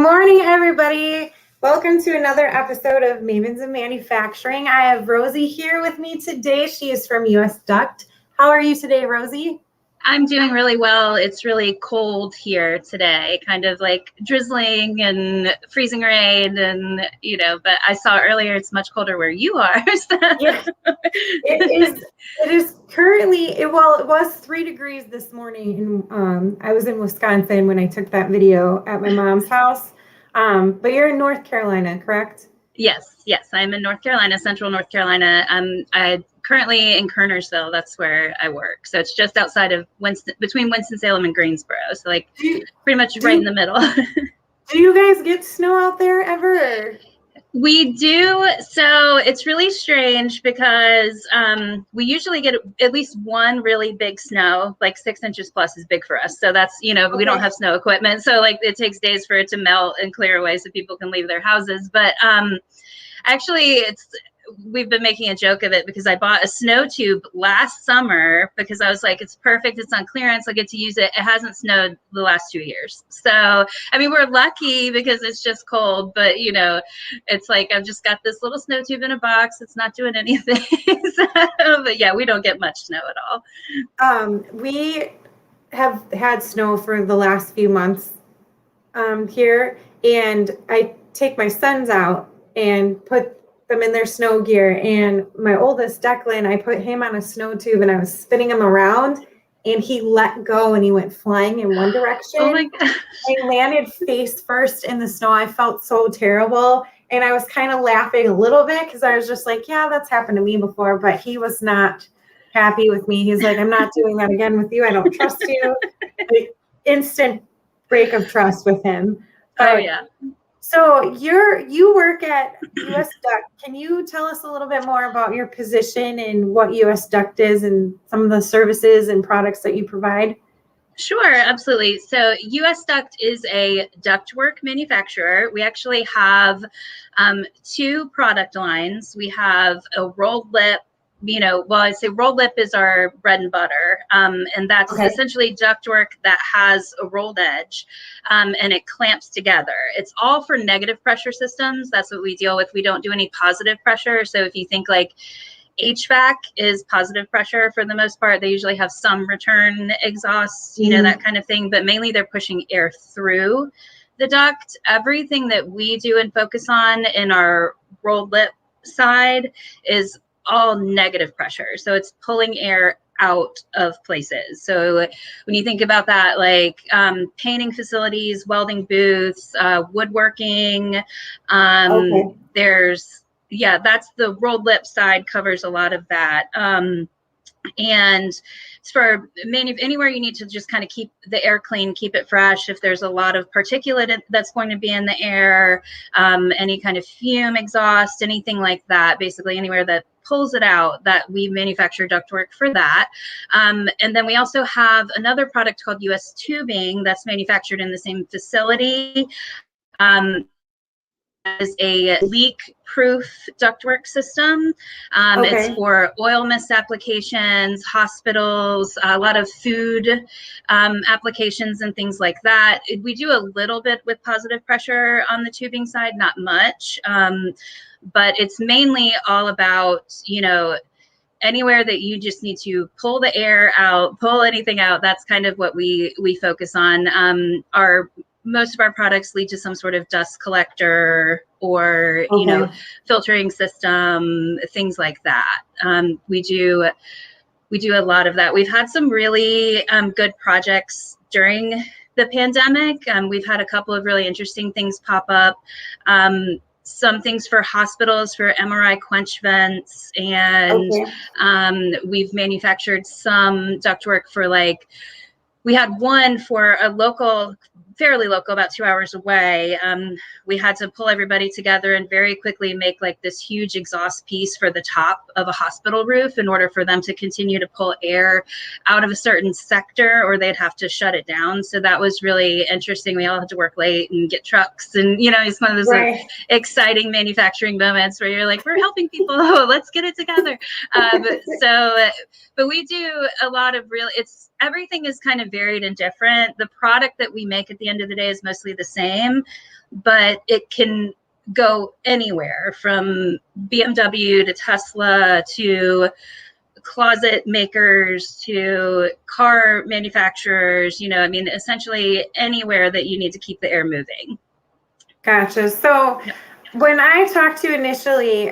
morning, everybody. Welcome to another episode of Mavens of Manufacturing. I have Rosie here with me today. She is from US Duct. How are you today, Rosie? I'm doing really well. It's really cold here today, kind of like drizzling and freezing rain, and but I saw earlier it's much colder where you are. So. Yeah, it is currently, it was 3 degrees this morning. And I was in Wisconsin when I took that video at my mom's house. But you're in North Carolina, correct? Yes, I'm in North Carolina, central North Carolina. I'm currently in Kernersville. That's where I work. So it's just outside of between Winston-Salem and Greensboro. So pretty much right in the middle. Do you guys get snow out there ever? We do. So it's really strange because we usually get at least one really big snow, like 6 inches plus is big for us. So that's, but we don't have snow equipment. So it takes days for it to melt and clear away so people can leave their houses. But actually we've been making a joke of it because I bought a snow tube last summer because I was like, it's perfect. It's on clearance. I get to use it. It hasn't snowed the last 2 years. So, I mean, we're lucky because it's just cold, but it's like, I've just got this little snow tube in a box. It's not doing anything. But yeah, we don't get much snow at all. We have had snow for the last few months here, and I take my sons out and put them in their snow gear, and my oldest Declan, I put him on a snow tube and I was spinning him around and he let go and he went flying in one direction. Oh my gosh. I landed face first in the snow. I felt so terrible, and I was kind of laughing a little bit because I was just like, yeah, that's happened to me before, but he was not happy with me. He's like, I'm not doing that again with you. I don't trust you. Instant break of trust with him. Oh yeah. So you work at US Duct. Can you tell us a little bit more about your position and what US Duct is and some of the services and products that you provide? Sure, absolutely. So US Duct is a ductwork manufacturer. We actually have 2 product lines. We have a rolled lip. I say rolled lip is our bread and butter, and that's essentially ductwork that has a rolled edge, and it clamps together. It's all for negative pressure systems. That's what we deal with. We don't do any positive pressure. So if you think like HVAC is positive pressure for the most part, they usually have some return exhaust, that kind of thing, but mainly they're pushing air through the duct. Everything that we do and focus on in our rolled lip side is all negative pressure. So it's pulling air out of places. So when you think about that, like painting facilities, welding booths, woodworking, that's the rolled lip side covers a lot of that. And for anywhere you need to just kind of keep the air clean, keep it fresh. If there's a lot of particulate that's going to be in the air, any kind of fume exhaust, anything like that, basically anywhere that pulls it out, that we manufacture ductwork for that. And then we also have another product called US Tubing that's manufactured in the same facility. Is a leak-proof ductwork system. It's for oil mist applications, hospitals, a lot of food applications and things like that. We do a little bit with positive pressure on the tubing side, not much, but it's mainly all about, anywhere that you just need to pull the air out, pull anything out. That's kind of what we focus on. Most of our products lead to some sort of dust collector or, filtering system, things like that. We do a lot of that. We've had some really good projects during the pandemic. We've had a couple of really interesting things pop up. Some things for hospitals for MRI quench vents, and we've manufactured some ductwork for we had one for a fairly local, about 2 hours away. We had to pull everybody together and very quickly make this huge exhaust piece for the top of a hospital roof in order for them to continue to pull air out of a certain sector, or they'd have to shut it down. So that was really interesting. We all had to work late and get trucks, and it's one of those exciting manufacturing moments where you're like, we're helping people. Let's get it together. But we do a lot of everything is kind of varied and different. The product that we make at the the end of the day is mostly the same, but it can go anywhere from BMW to Tesla to closet makers to car manufacturers, I mean, essentially anywhere that you need to keep the air moving. Gotcha. So when I talked to you initially,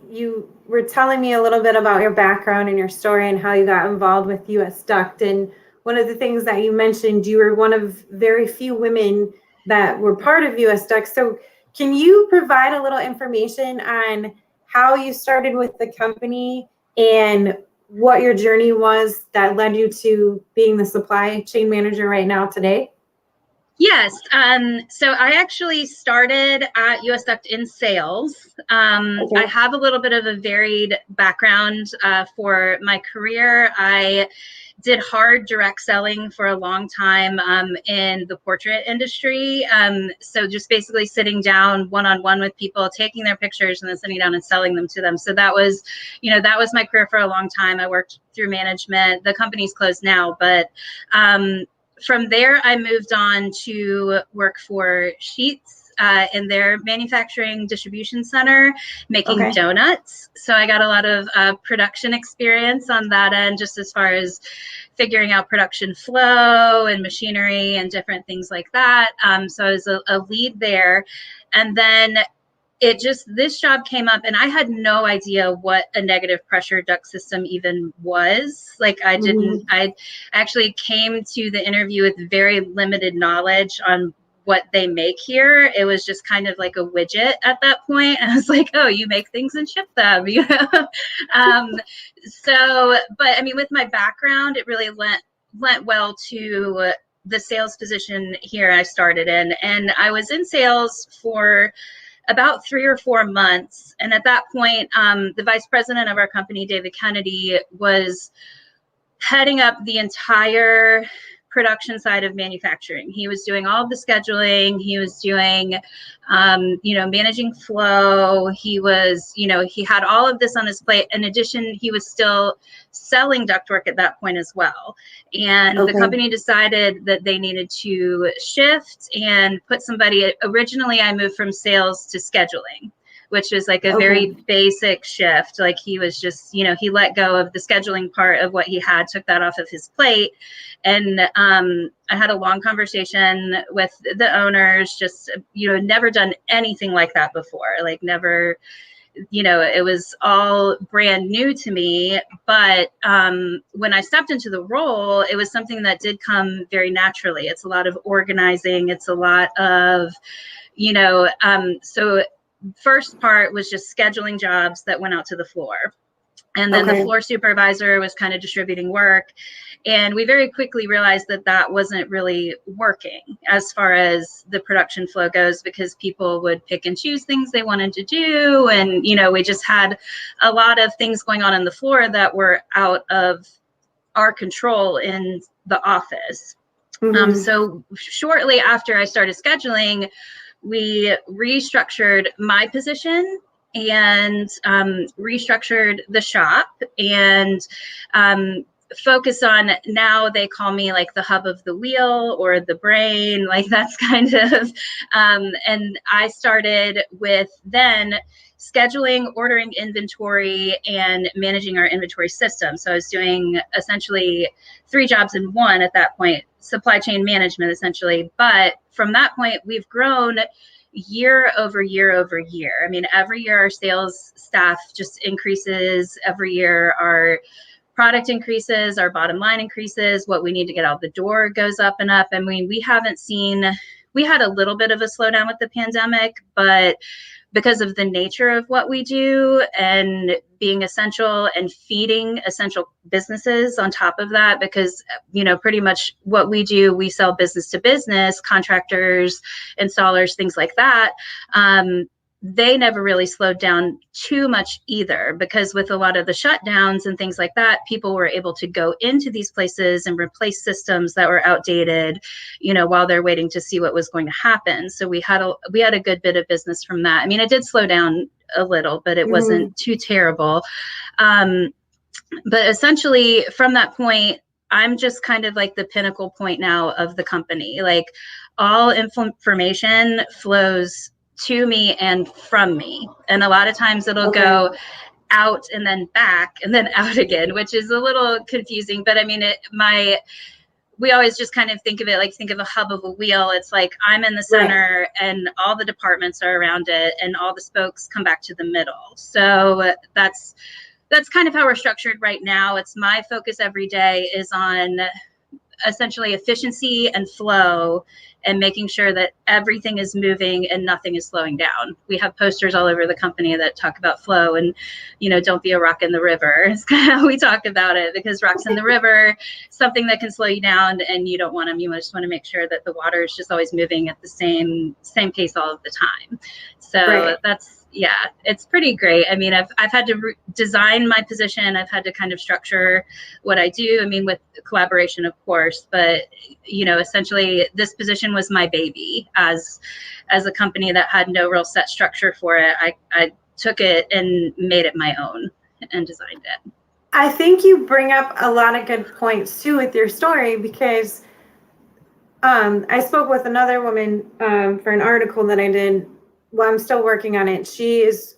you were telling me a little bit about your background and your story and how you got involved with US Duct. And one of the things that you mentioned, you were one of very few women that were part of US Duct. So can you provide a little information on how you started with the company and what your journey was that led you to being the supply chain manager right now today? Yes. So I actually started at US Duct in sales. I have a little bit of a varied background for my career. I did hard direct selling for a long time in the portrait industry. So just basically sitting down one-on-one with people, taking their pictures and then sitting down and selling them to them. So that was my career for a long time. I worked through management. The company's closed now, but from there, I moved on to work for Sheets in their manufacturing distribution center, making donuts. So I got a lot of production experience on that end, just as far as figuring out production flow and machinery and different things like that. So I was a lead there. And then this job came up and I had no idea what a negative pressure duct system even was. Like I actually came to the interview with very limited knowledge on what they make here. It was just kind of like a widget at that point. And I was like, oh, you make things and ship them, but I mean, with my background, it really lent well to the sales position here I started in. And I was in sales for about 3 or 4 months. And at that point, the vice president of our company, David Kennedy, was heading up the entire production side of manufacturing. He was doing all of the scheduling. He was doing, managing flow. He was, he had all of this on his plate. In addition, he was still selling ductwork at that point as well. And the company decided that they needed to shift and put somebody, originally I moved from sales to scheduling, which was like a very basic shift. Like he was just, he let go of the scheduling part of what he had, took that off of his plate. And I had a long conversation with the owners, just, never done anything like that before, like never, it was all brand new to me. But when I stepped into the role, it was something that did come very naturally. It's a lot of organizing. It's a lot of, so first part was just scheduling jobs that went out to the floor. And then the floor supervisor was kind of distributing work. And we very quickly realized that that wasn't really working as far as the production flow goes, because people would pick and choose things they wanted to do. And, we just had a lot of things going on the floor that were out of our control in the office. So shortly after I started scheduling, we restructured my position and restructured the shop and focus on, now they call me like the hub of the wheel or the brain, like that's kind of, and I started with then scheduling, ordering inventory, and managing our inventory system. So I was doing essentially 3 jobs in one at that point, supply chain management essentially. But from that point, we've grown year over year over year. I mean, every year our sales staff just increases. Every year our product increases, our bottom line increases, what we need to get out the door goes up and up. I mean, we had a little bit of a slowdown with the pandemic, but because of the nature of what we do and being essential and feeding essential businesses on top of that, because, pretty much what we do, we sell business to business, contractors, installers, things like that. They never really slowed down too much either, because with a lot of the shutdowns and things like that, people were able to go into these places and replace systems that were outdated, while they're waiting to see what was going to happen. So we had a good bit of business from that. I mean, it did slow down a little, but it wasn't too terrible. But essentially from that point, I'm just kind of like the pinnacle point now of the company. Like all information flows to me and from me. And a lot of times it'll go out and then back and then out again, which is a little confusing. But I mean, we always just kind of think of it like, think of a hub of a wheel. It's like I'm in the center and all the departments are around it and all the spokes come back to the middle. So that's kind of how we're structured right now. It's my focus every day is on essentially efficiency and flow and making sure that everything is moving and nothing is slowing down. We have posters all over the company that talk about flow and, don't be a rock in the river. It's kind of how we talk about it, because rocks in the river, something that can slow you down, and you don't want them. You just want to make sure that the water is just always moving at the same pace all of the time. So it's pretty great. I mean, I've had to design my position. I've had to kind of structure what I do. I mean, with collaboration, of course, but essentially this position was my baby as a company that had no real set structure for it. I took it and made it my own and designed it. I think you bring up a lot of good points too with your story, because I spoke with another woman for an article that I did. Well, I'm still working on it. She's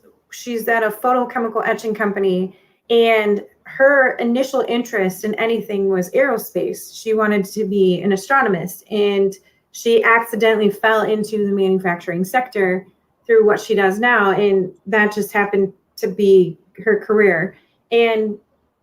at a photochemical etching company, and her initial interest in anything was aerospace. She wanted to be an astronomist, and she accidentally fell into the manufacturing sector through what she does now, and that just happened to be her career. And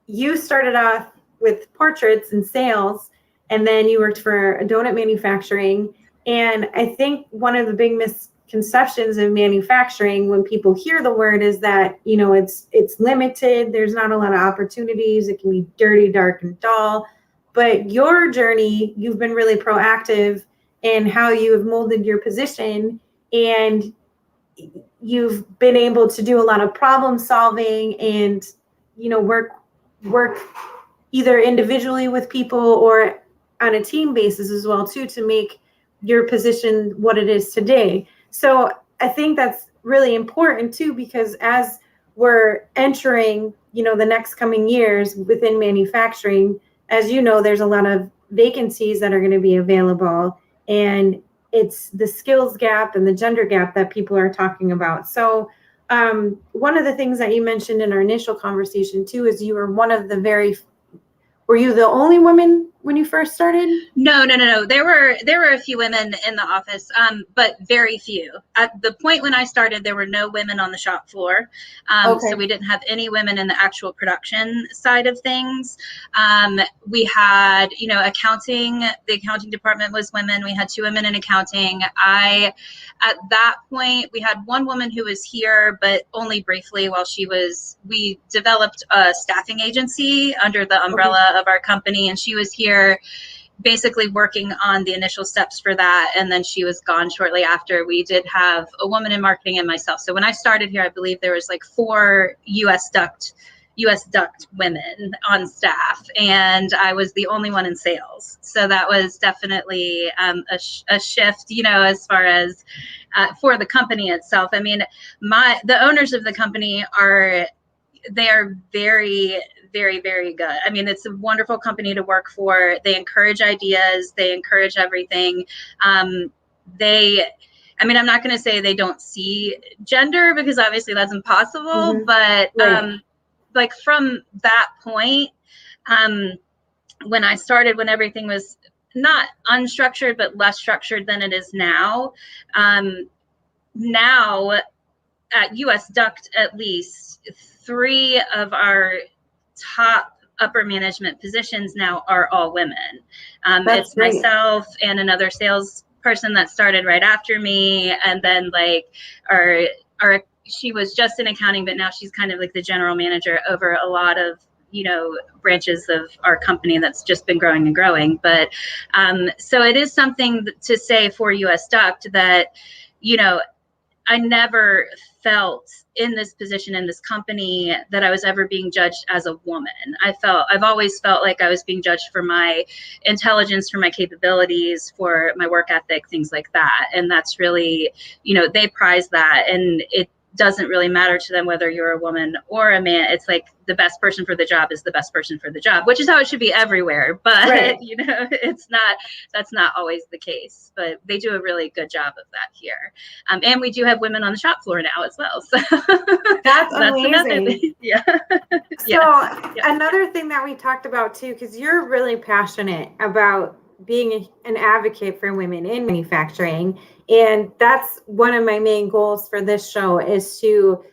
you started off with portraits and sales, and then you worked for a donut manufacturing. And I think one of the big misconceptions of manufacturing, when people hear the word, is that it's limited. There's not a lot of opportunities. It can be dirty, dark, and dull. But your journey, you've been really proactive in how you have molded your position, and you've been able to do a lot of problem solving and work either individually with people or on a team basis as well too, to make your position what it is today. So I think that's really important too, because as we're entering, the next coming years within manufacturing, as there's a lot of vacancies that are going to be available, and it's the skills gap and the gender gap that people are talking about. So one of the things that you mentioned in our initial conversation too is you were were you the only woman when you first started? No. There were a few women in the office, but very few. At the point when I started, there were no women on the shop floor. So we didn't have any women in the actual production side of things. We had, accounting. The accounting department was women. We had 2 women in accounting. At that point, we had one woman who was here, but only briefly while we developed a staffing agency under the umbrella of our company, and she was here basically working on the initial steps for that, and then she was gone shortly after. We did have a woman in marketing and myself. So when I started here, I believe there was like 4 US Duct women on staff, and I was the only one in sales. So that was definitely a shift, as far as for the company itself. I mean, the owners of the company are very, very, very good. I mean, it's a wonderful company to work for. They encourage ideas. They encourage everything. I'm not going to say they don't see gender, because obviously that's impossible. But like from that point, when I started, when everything was not unstructured, but less structured than it is now, now at US Duct, at least 3 of our top upper management positions now are all women. It's great. Myself and another salesperson that started right after me, and then she was just in accounting, but now she's kind of like the general manager over a lot of branches of our company that's just been growing and growing. But so it is something to say for US Duct that I never felt in this position in this company that I was ever being judged as a woman. I've always felt like I was being judged for my intelligence, for my capabilities, for my work ethic, things like that. And that's really, they prize that. And doesn't really matter to them whether you're a woman or a man. It's like the best person for the job is the best person for the job, which is how it should be everywhere. But Right. that's not always the case. But they do a really good job of that here. And we do have women on the shop floor now as well. So that's amazing. Another thing. Yeah. So another thing that we talked about too, because you're really passionate about being an advocate for women in manufacturing. And that's one of my main goals for this show, is to,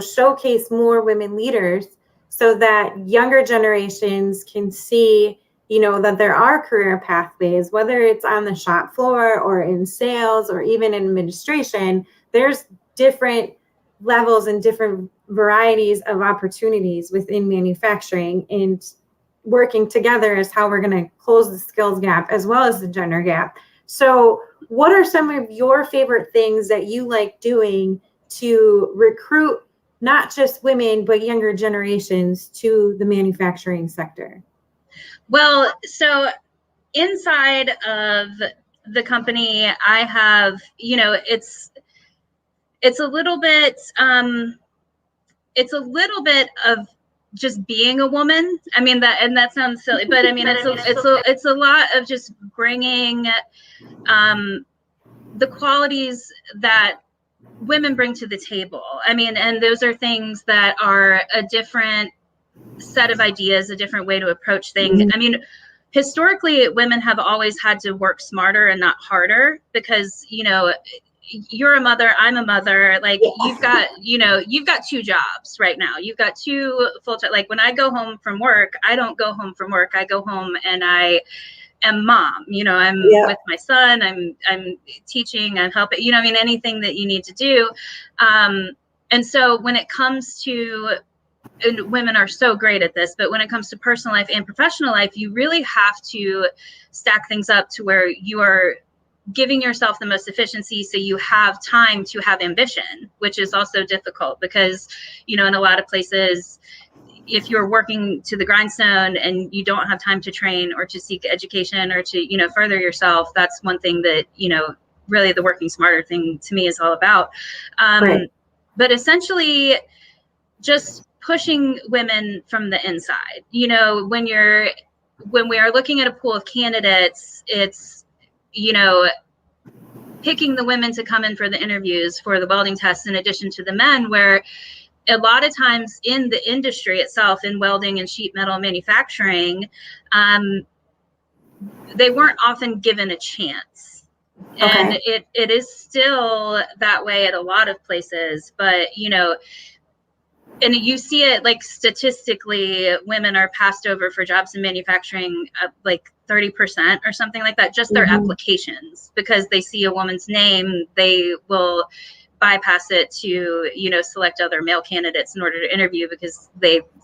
showcase more women leaders so that younger generations can see, that there are career pathways, whether it's on the shop floor or in sales or even in administration. There's different levels and different varieties of opportunities within manufacturing, and working together is how we're going to close the skills gap as well as the gender gap. So what are some of your favorite things that you like doing to recruit not just women, but younger generations to the manufacturing sector? Well, so inside of the company, I have, it's a little bit of just being a woman. I mean, that sounds silly, but I mean, it's a lot of just bringing the qualities that women bring to the table. I mean, and those are things that are a different set of ideas, a different way to approach things. I mean, historically, women have always had to work smarter and not harder, because, you're a mother, I'm a mother, like you've got two jobs right now. You've got two full-time, like when I go home from work, I don't go home from work. I go home and I am mom, I'm with my son, I'm teaching, I'm helping, anything that you need to do. And so when it comes to, and women are so great at this, but when it comes to personal life and professional life, you really have to stack things up to where you are giving yourself the most efficiency, so you have time to have ambition, which is also difficult because, in a lot of places, if you're working to the grindstone and you don't have time to train or to seek education or to, further yourself, that's one thing that, really the working smarter thing to me is all about. Right. But essentially just pushing women from the inside, when we are looking at a pool of candidates, it's, picking the women to come in for the interviews for the welding tests in addition to the men, where a lot of times in the industry itself, in welding and sheet metal manufacturing, they weren't often given a chance. Okay. And it is still that way at a lot of places, but, and you see it like statistically, women are passed over for jobs in manufacturing like 30% or something like that, just their applications, because they see a woman's name, they will bypass it to, select other male candidates in order to interview, because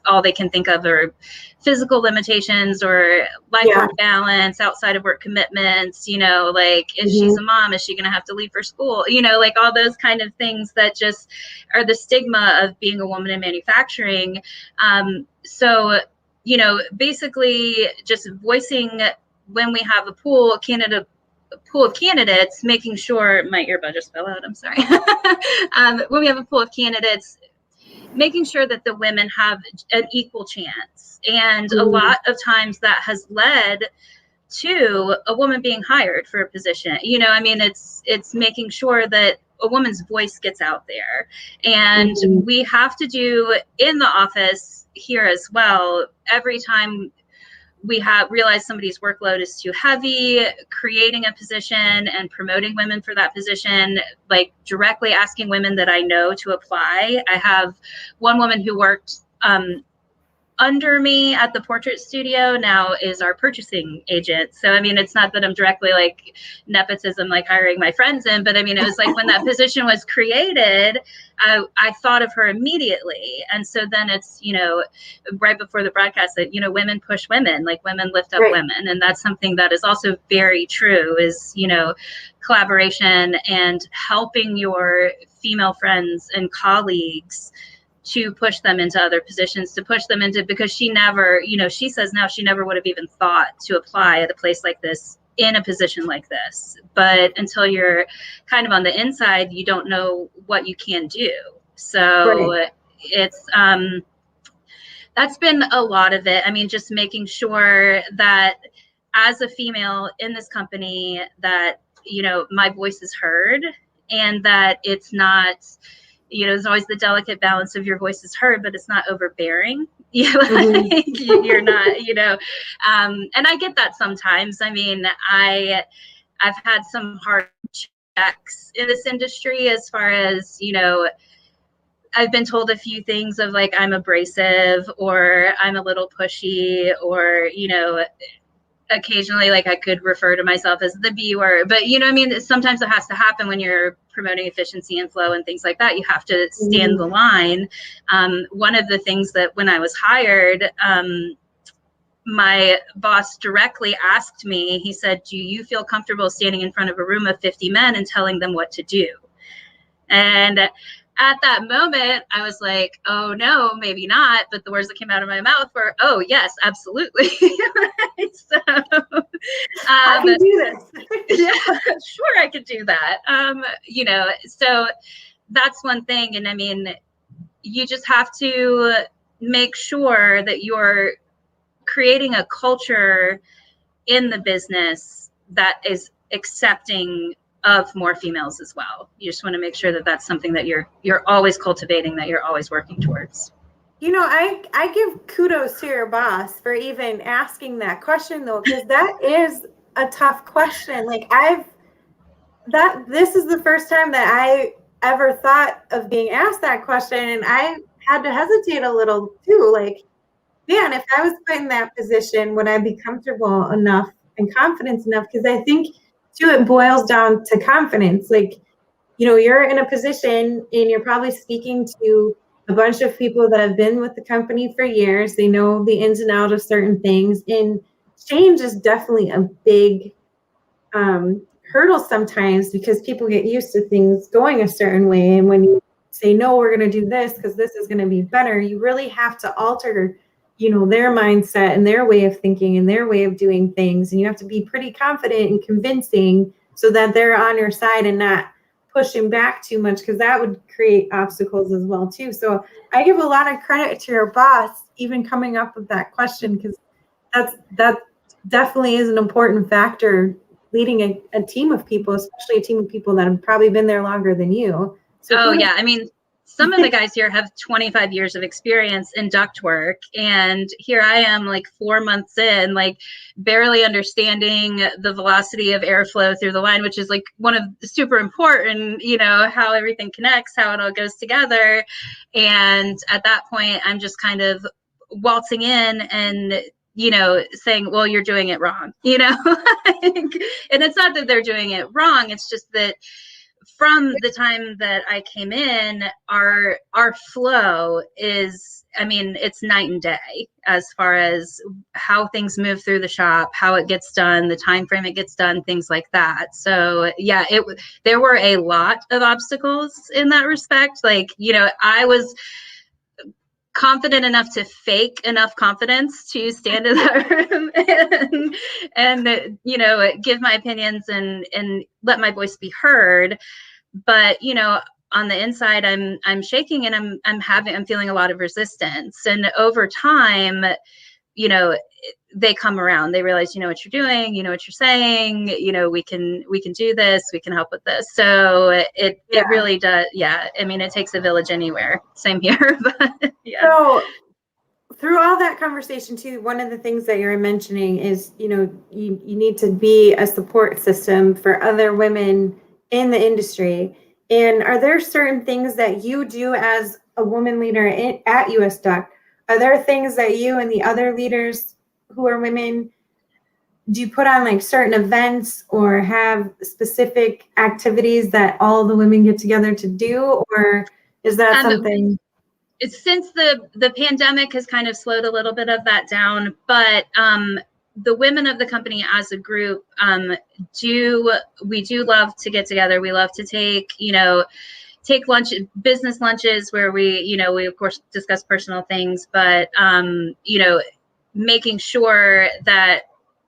all they can think of are physical limitations or life work balance, outside of work commitments, like if she's a mom, is she going to have to leave for school, like all those kind of things that just are the stigma of being a woman in manufacturing. So, basically just voicing, when we have a pool of candidates, making sure, my earbud just fell out, I'm sorry. When we have a pool of candidates, making sure that the women have an equal chance. And a lot of times that has led to a woman being hired for a position. It's making sure that a woman's voice gets out there. And we have to do in the office here as well, every time we have realized somebody's workload is too heavy, creating a position and promoting women for that position, like directly asking women that I know to apply. I have one woman who worked under me at the portrait studio, now is our purchasing agent. So, it's not that I'm directly like nepotism, like hiring my friends in, but it was like when that position was created, I thought of her immediately. And so then it's, right before the broadcast that, women push women, like women lift up women. And that's something that is also very true, is, collaboration and helping your female friends and colleagues to push them into other positions, to push them into, because she never, she says now she never would have even thought to apply at a place like this in a position like this. But until you're kind of on the inside, you don't know what you can do. So Right. it's that's been a lot of it. I mean, just making sure that as a female in this company that, my voice is heard, and that it's not, there's always the delicate balance of your voice is heard, but it's not overbearing. Mhm. Like you're not, and I get that sometimes. I mean, I've had some hard checks in this industry as far as, I've been told a few things of like I'm abrasive or I'm a little pushy, or occasionally like I could refer to myself as the B word. But I mean, sometimes it has to happen when you're promoting efficiency and flow and things like that. You have to stand the line. One of the things that when I was hired, my boss directly asked me, he said, "Do you feel comfortable standing in front of a room of 50 men and telling them what to do?" And at that moment, I was like, "Oh no, maybe not." But the words that came out of my mouth were, "Oh yes, absolutely." So, I can do this. yeah, sure, I could do that. So that's one thing. And I mean, you just have to make sure that you're creating a culture in the business that is accepting of more females as well. You just want to make sure that that's something that you're always cultivating, that you're always working towards. I give kudos to your boss for even asking that question though, because that is a tough question. Like this is the first time that I ever thought of being asked that question, and I had to hesitate a little too. Like, man, if I was put in that position, would I be comfortable enough and confident enough? Because I think too, it boils down to confidence. Like, you're in a position and you're probably speaking to a bunch of people that have been with the company for years. They know the ins and outs of certain things. And change is definitely a big hurdle sometimes because people get used to things going a certain way. And when you say, no, we're going to do this because this is going to be better, you really have to alter, their mindset and their way of thinking and their way of doing things. And you have to be pretty confident and convincing so that they're on your side and not pushing back too much, because that would create obstacles as well too. So I give a lot of credit to your boss even coming up with that question, because that definitely is an important factor leading a team of people, especially a team of people that have probably been there longer than you. So Oh yeah, I mean, some of the guys here have 25 years of experience in ductwork, and here I am like 4 months in, like barely understanding the velocity of airflow through the line, which is like one of the super important, how everything connects, how it all goes together. And at that point, I'm just kind of waltzing in and saying, well, you're doing it wrong, and it's not that they're doing it wrong. It's just that from the time that I came in, our flow is, I mean, it's night and day as far as how things move through the shop, how it gets done, the time frame it gets done, things like that. So yeah, there were a lot of obstacles in that respect. Like, I was confident enough to fake enough confidence to stand in that room and give my opinions and let my voice be heard. But on the inside, I'm shaking, and I'm feeling a lot of resistance. And over time, they come around. They realize, what you're doing, what you're saying, we can do this, we can help with this. So it really does. Yeah. I mean, it takes a village anywhere. Same here. But yeah. So through all that conversation too, one of the things that you're mentioning is, you need to be a support system for other women in the industry. And are there certain things that you do as a woman leader at US Duct? Are there things that you and the other leaders who are women, do you put on like certain events or have specific activities that all the women get together to do? Or is that something? Since the pandemic has kind of slowed a little bit of that down, but the women of the company as a group we do love to get together. We love to take business lunches where we of course discuss personal things, but making sure that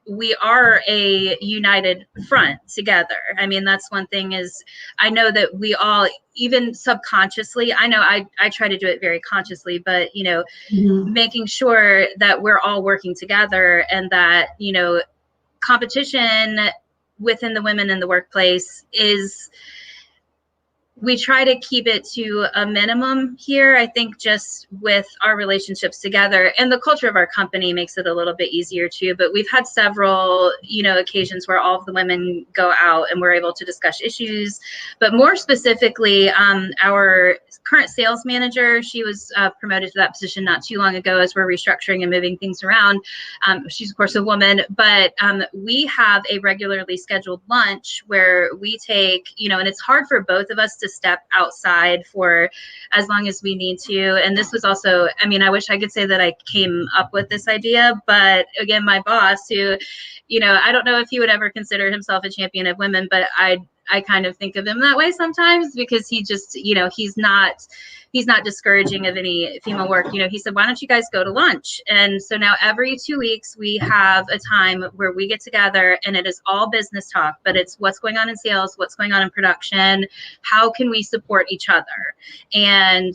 we are a united front together. I mean, that's one thing is I know that we all, even subconsciously, I know I try to do it very consciously, but, you know, making sure that we're all working together and that, you know, competition within the women in the workplace is, we try to keep it to a minimum here. I think just with our relationships together, and the culture of our company makes it a little bit easier too. But we've had several, you know, occasions where all of the women go out and we're able to discuss issues. But more specifically, our current sales manager, she was promoted to that position not too long ago as we're restructuring and moving things around. She's of course a woman, but we have a regularly scheduled lunch where we take, you know, and it's hard for both of us to step outside for as long as we need to. And this was also, I mean, I wish I could say that I came up with this idea, but again, my boss, who, you know, I don't know if he would ever consider himself a champion of women, but I kind of think of him that way sometimes because he just, you know, he's not discouraging of any female work. You know, he said, why don't you guys go to lunch? And so now every 2 weeks we have a time where we get together and it is all business talk, but it's what's going on in sales, what's going on in production, how can we support each other? And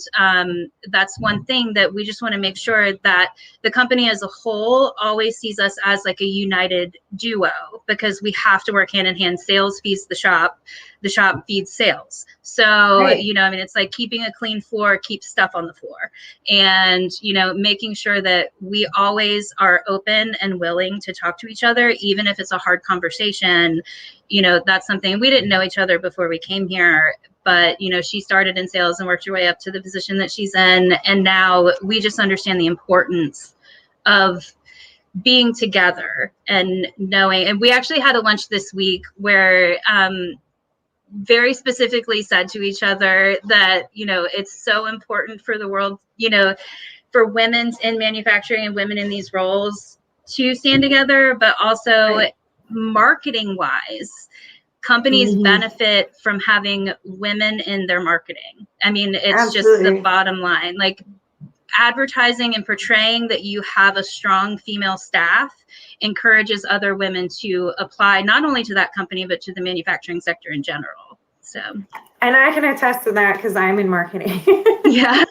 that's one thing that we just want to make sure that the company as a whole always sees us as like a united duo, because we have to work hand in hand. Sales feeds the shop feeds sales. So, right. You know, I mean, it's like keeping a clean floor keeps stuff on the floor, and, you know, making sure that we always are open and willing to talk to each other, even if it's a hard conversation. You know, that's something, we didn't know each other before we came here, but, you know, she started in sales and worked her way up to the position that she's in. And now we just understand the importance of being together and knowing. And we actually had a lunch this week where, very specifically said to each other that, you know, it's so important for the world, you know, for women in manufacturing and women in these roles to stand together, but also right. Marketing wise, companies benefit from having women in their marketing. I mean, it's Absolutely. Just the bottom line, like advertising and portraying that you have a strong female staff encourages other women to apply not only to that company, but to the manufacturing sector in general. So, and I can attest to that because I'm in marketing. Yeah.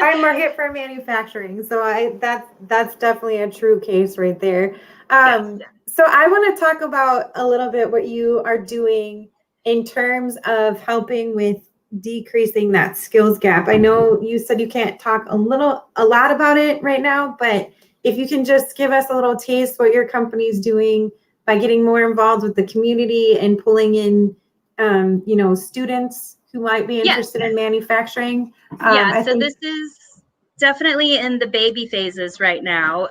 I market for manufacturing. So that's definitely a true case right there. Yes. So I want to talk about a little bit what you are doing in terms of helping with decreasing that skills gap. I know you said you can't talk a lot about it right now, but if you can just give us a little taste what your company's doing by getting more involved with the community and pulling in, you know, students who might be interested in manufacturing. This is definitely in the baby phases right now.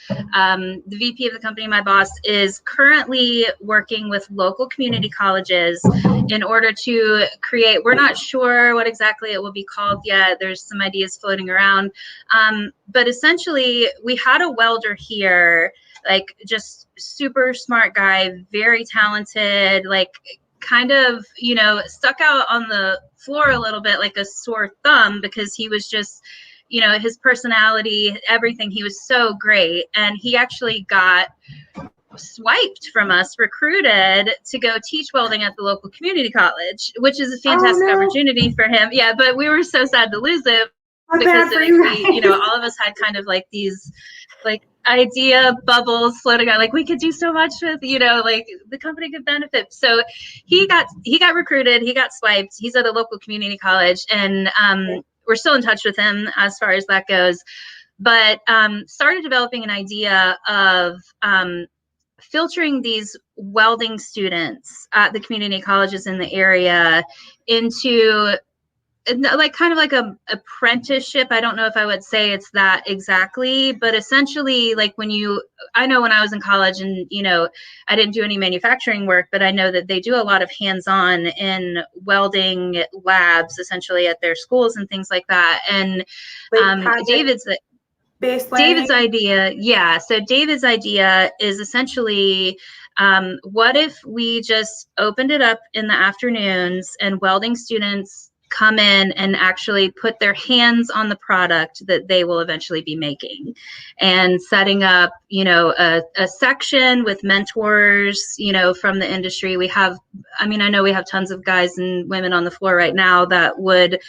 The VP of the company, my boss, is currently working with local community colleges in order to create, we're not sure what exactly it will be called yet. There's some ideas floating around. But essentially, we had a welder here, like just super smart guy, very talented, like kind of, you know, stuck out on the floor a little bit like a sore thumb because he was just, you know, his personality, everything, he was so great. And he actually got swiped from us, recruited to go teach welding at the local community college, which is a fantastic opportunity for him. Yeah, but we were so sad to lose him because you know, all of us had kind of like these like idea bubbles floating out, like we could do so much with, you know, like the company could benefit. So he got recruited, he got swiped, he's at a local community college, and we're still in touch with him as far as that goes, but started developing an idea of filtering these welding students at the community colleges in the area into like kind of like a apprenticeship. I don't know if I would say it's that exactly, but essentially like I know when I was in college and, you know, I didn't do any manufacturing work, but I know that they do a lot of hands-on in welding labs essentially at their schools and things like that. And David's idea. Yeah. So David's idea is essentially, what if we just opened it up in the afternoons and welding students come in and actually put their hands on the product that they will eventually be making, and setting up, a section with mentors, from the industry. I know we have tons of guys and women on the floor right now that would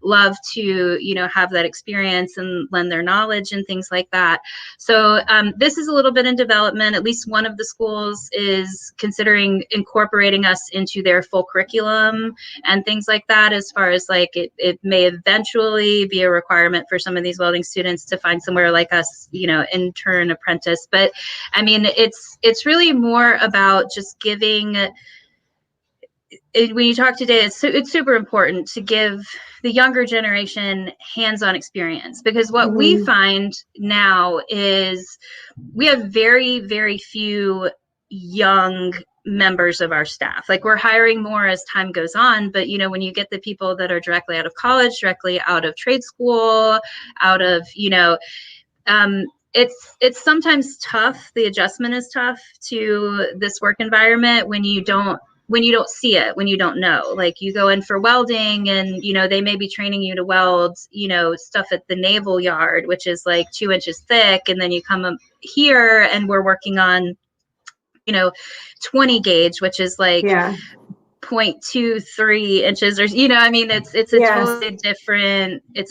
love to, have that experience and lend their knowledge and things like that. So this is a little bit in development. At least one of the schools is considering incorporating us into their full curriculum and things like that. As far as like it may eventually be a requirement for some of these welding students to find somewhere like us, intern, apprentice. But I mean, it's really more about just giving. When you talk today, it's super important to give the younger generation hands-on experience, because what we find now is we have very, very few young members of our staff. Like, we're hiring more as time goes on, but when you get the people that are directly out of college, directly out of trade school, out of it's sometimes tough. The adjustment is tough to this work environment when you don't see it, when you don't know. Like, you go in for welding and they may be training you to weld stuff at the naval yard, which is like 2 inches thick, and then you come up here and we're working on 20 gauge, which is like 0.23 inches, or it's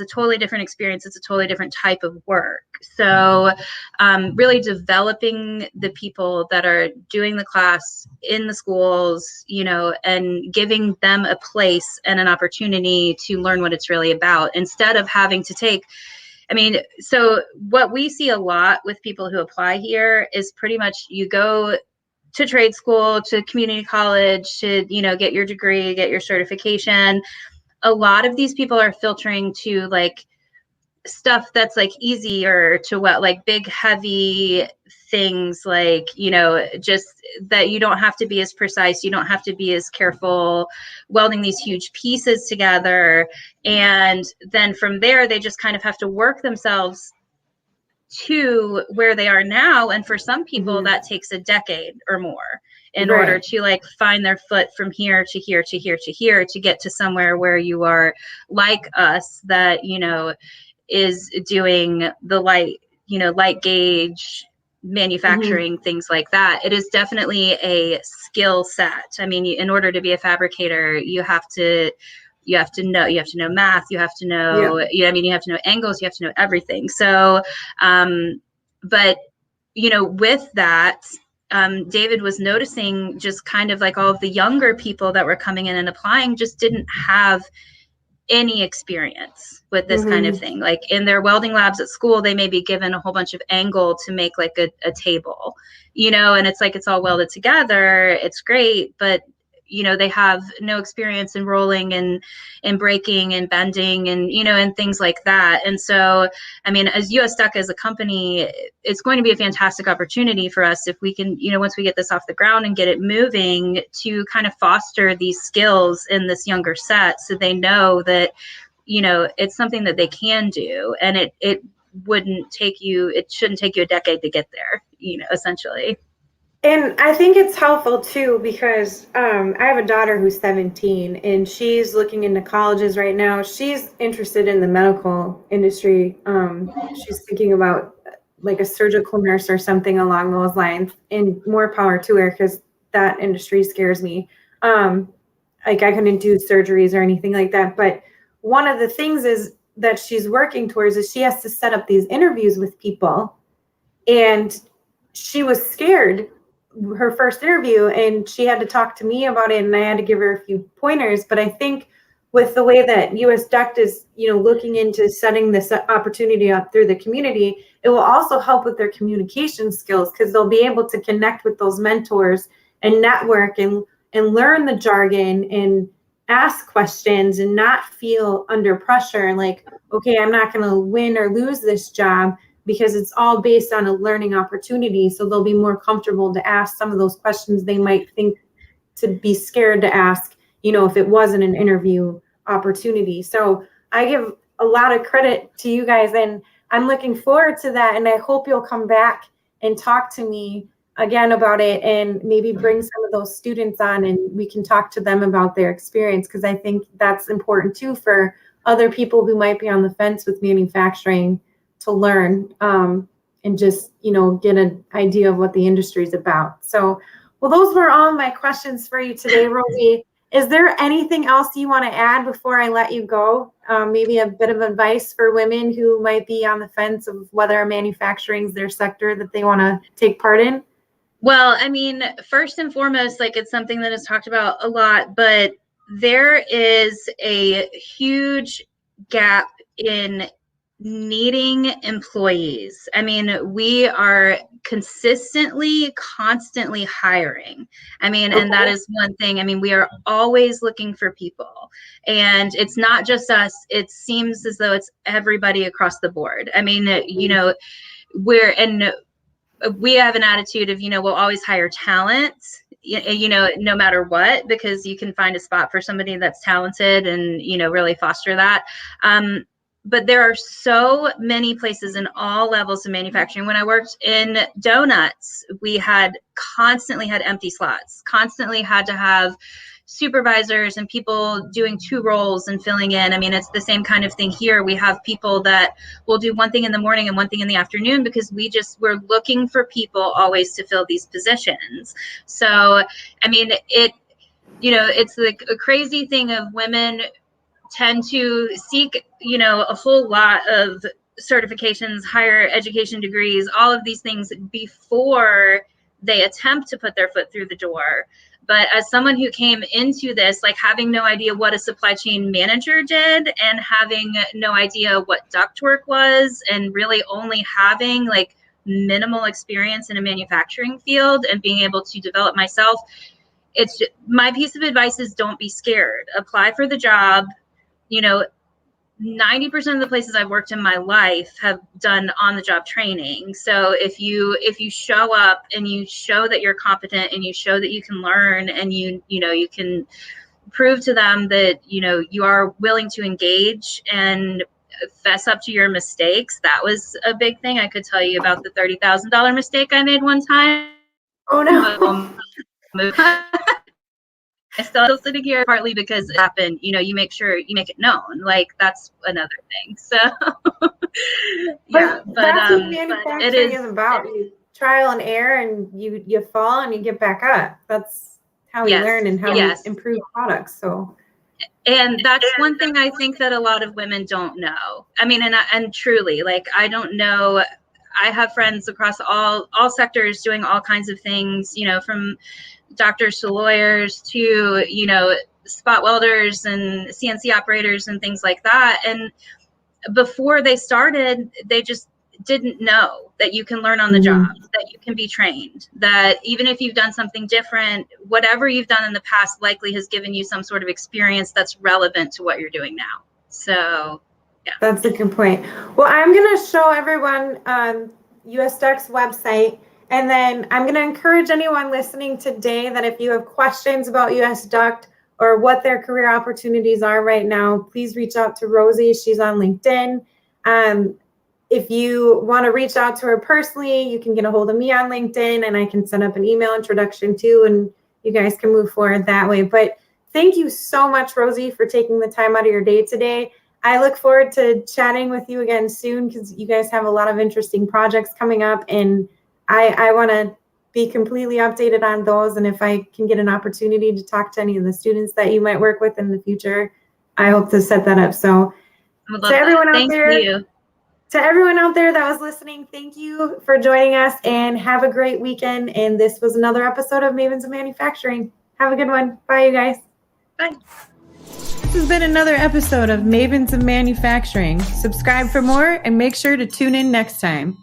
a totally different experience. It's a totally different type of work. So really developing the people that are doing the class in the schools, and giving them a place and an opportunity to learn what it's really about, instead of having to take. So what we see a lot with people who apply here is pretty much you go to trade school, to community college, to, get your degree, get your certification. A lot of these people are filtering to like stuff that's like easier to weld, like big, heavy things, like, just that you don't have to be as precise. You don't have to be as careful welding these huge pieces together. And then from there, they just kind of have to work themselves to where they are now. And for some people that takes a decade or more in order to like find their foot from here to here to here to here to get to somewhere where you are like us, that is doing the light gauge manufacturing, things like that. It is definitely a skill set. In order to be a fabricator, you have to know math, you have to know, you have to know angles, you have to know everything. So, but, with that, David was noticing just kind of like all of the younger people that were coming in and applying just didn't have any experience with this kind of thing. Like, in their welding labs at school, they may be given a whole bunch of angle to make like a table, and it's like, it's all welded together. It's great, but they have no experience in rolling and breaking and bending and, and things like that. And so, as US Duct as a company, it's going to be a fantastic opportunity for us if we can, once we get this off the ground and get it moving, to kind of foster these skills in this younger set, so they know that, it's something that they can do. And it shouldn't take you a decade to get there, essentially. And I think it's helpful too, because I have a daughter who's 17 and she's looking into colleges right now. She's interested in the medical industry. She's thinking about like a surgical nurse or something along those lines, and more power to her, because that industry scares me. Like, I couldn't do surgeries or anything like that. But one of the things is that she's working towards is she has to set up these interviews with people. And she was scared her first interview, and she had to talk to me about it, and I had to give her a few pointers. But I think with the way that US Duct is, looking into setting this opportunity up through the community, it will also help with their communication skills, because they'll be able to connect with those mentors and network and learn the jargon and ask questions and not feel under pressure. Like, okay, I'm not going to win or lose this job, because it's all based on a learning opportunity. So they'll be more comfortable to ask some of those questions they might think to be scared to ask, if it wasn't an interview opportunity. So I give a lot of credit to you guys, and I'm looking forward to that. And I hope you'll come back and talk to me again about it and maybe bring some of those students on and we can talk to them about their experience, because I think that's important too for other people who might be on the fence with manufacturing to learn and just, get an idea of what the industry is about. So, well, those were all my questions for you today, Rosie. Is there anything else you want to add before I let you go? Maybe a bit of advice for women who might be on the fence of whether manufacturing is their sector that they want to take part in? Well, I mean, first and foremost, like it's something that is talked about a lot, but there is a huge gap in needing employees. I mean, we are constantly hiring. I mean, and that is one thing. I mean, we are always looking for people, and it's not just us. It seems as though it's everybody across the board. I mean, we have an attitude of, we'll always hire talent, no matter what, because you can find a spot for somebody that's talented and, really foster that. But there are so many places in all levels of manufacturing. When I worked in donuts, we constantly had empty slots, constantly had to have supervisors and people doing 2 roles and filling in. I mean, it's the same kind of thing here. We have people that will do one thing in the morning and one thing in the afternoon because we're looking for people always to fill these positions. So, I mean, it's like a crazy thing of women tend to seek, a whole lot of certifications, higher education degrees, all of these things before they attempt to put their foot through the door. But as someone who came into this, like having no idea what a supply chain manager did and having no idea what ductwork was and really only having like minimal experience in a manufacturing field and being able to develop myself, my piece of advice is don't be scared. Apply for the job. 90% of the places I've worked in my life have done on-the-job training. So if you show up and you show that you're competent and you show that you can learn and you can prove to them that you are willing to engage and fess up to your mistakes. That was a big thing. I could tell you about the $30,000 mistake I made one time. Oh no. I'm still sitting here partly because it happened. You make sure you make it known. Like that's another thing. So yeah, but that's what manufacturing is about. You trial and error, and you fall and you get back up. That's how we learn and how we improve products. So, and that's one thing I think that a lot of women don't know. I mean, and truly, like I don't know. I have friends across all sectors doing all kinds of things. From doctors to lawyers to spot welders and CNC operators and things like that. And before they started, they just didn't know that you can learn on the job, that you can be trained, that even if you've done something different, whatever you've done in the past likely has given you some sort of experience that's relevant to what you're doing now. So yeah, that's a good point. Well, I'm going to show everyone US Duct's website. And then I'm going to encourage anyone listening today that if you have questions about US Duct or what their career opportunities are right now, please reach out to Rosie. She's on LinkedIn. If you want to reach out to her personally, you can get a hold of me on LinkedIn and I can send up an email introduction too, and you guys can move forward that way. But thank you so much, Rosie, for taking the time out of your day today. I look forward to chatting with you again soon because you guys have a lot of interesting projects coming up, and I want to be completely updated on those. And if I can get an opportunity to talk to any of the students that you might work with in the future, I hope to set that up. So to everyone out there that was listening, thank you for joining us and have a great weekend. And this was another episode of Mavens of Manufacturing. Have a good one. Bye, you guys. Bye. This has been another episode of Mavens of Manufacturing. Subscribe for more and make sure to tune in next time.